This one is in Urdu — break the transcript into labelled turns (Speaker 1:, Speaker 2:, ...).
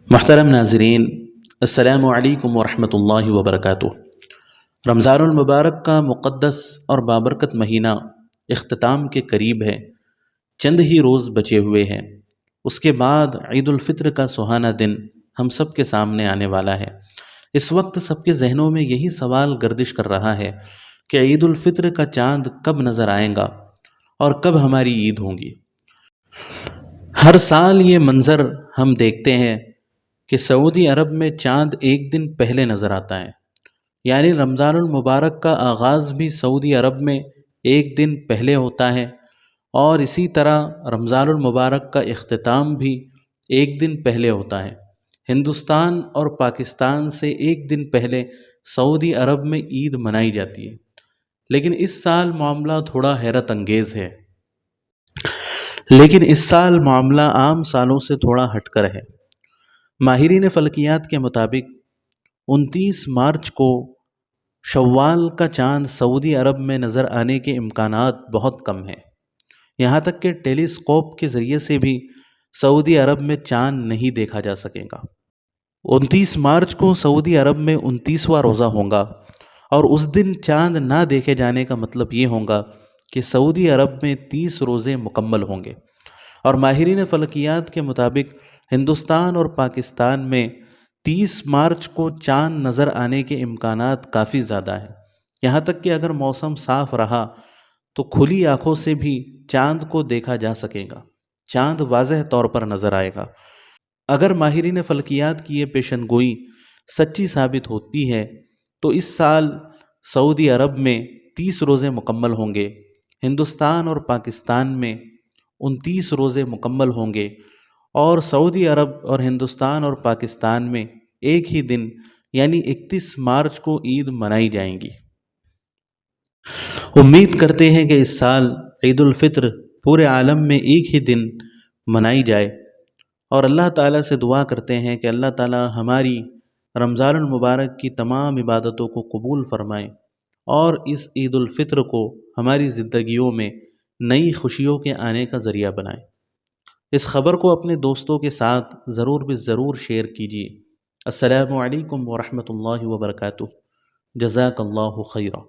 Speaker 1: محترم ناظرین، السلام علیکم ورحمۃ اللہ وبرکاتہ۔ رمضان المبارک کا مقدس اور بابرکت مہینہ اختتام کے قریب ہے۔ چند ہی روز بچے ہوئے ہیں۔ اس کے بعد عید الفطر کا سہانا دن ہم سب کے سامنے آنے والا ہے۔ اس وقت سب کے ذہنوں میں یہی سوال گردش کر رہا ہے کہ عید الفطر کا چاند کب نظر آئے گا اور کب ہماری عید ہوگی۔ ہر سال یہ منظر ہم دیکھتے ہیں کہ سعودی عرب میں چاند ایک دن پہلے نظر آتا ہے، یعنی رمضان المبارک کا آغاز بھی سعودی عرب میں ایک دن پہلے ہوتا ہے، اور اسی طرح رمضان المبارک کا اختتام بھی ایک دن پہلے ہوتا ہے۔ ہندوستان اور پاکستان سے ایک دن پہلے سعودی عرب میں عید منائی جاتی ہے، لیکن اس سال معاملہ تھوڑا حیرت انگیز ہے۔ لیکن اس سال معاملہ عام سالوں سے تھوڑا ہٹ کر ہے۔ ماہرین فلکیات کے مطابق 29 مارچ کو شوال کا چاند سعودی عرب میں نظر آنے کے امکانات بہت کم ہیں، یہاں تک کہ ٹیلی اسکوپ کے ذریعے سے بھی سعودی عرب میں چاند نہیں دیکھا جا سکے گا۔ 29 مارچ کو سعودی عرب میں 29واں روزہ ہوگا، اور اس دن چاند نہ دیکھے جانے کا مطلب یہ ہوگا کہ سعودی عرب میں 30 روزے مکمل ہوں گے، اور ماہرین فلکیات کے مطابق ہندوستان اور پاکستان میں 30 مارچ کو چاند نظر آنے کے امکانات کافی زیادہ ہیں۔ یہاں تک کہ اگر موسم صاف رہا تو کھلی آنکھوں سے بھی چاند کو دیکھا جا سکے گا، چاند واضح طور پر نظر آئے گا۔ اگر ماہرین فلکیات کی یہ پیشن گوئی سچی ثابت ہوتی ہے تو اس سال سعودی عرب میں 30 روزے مکمل ہوں گے، ہندوستان اور پاکستان میں 29 روزے مکمل ہوں گے، اور سعودی عرب اور ہندوستان اور پاکستان میں ایک ہی دن یعنی 31 مارچ کو عید منائی جائیں گی۔ امید کرتے ہیں کہ اس سال عید الفطر پورے عالم میں ایک ہی دن منائی جائے، اور اللہ تعالیٰ سے دعا کرتے ہیں کہ اللہ تعالیٰ ہماری رمضان المبارک کی تمام عبادتوں کو قبول فرمائے، اور اس عید الفطر کو ہماری زندگیوں میں نئی خوشیوں کے آنے کا ذریعہ بنائے۔ اس خبر کو اپنے دوستوں کے ساتھ ضرور شیئر کیجیے۔ السلام علیکم ورحمۃ اللہ وبرکاتہ۔ جزاک اللہ خیرہ۔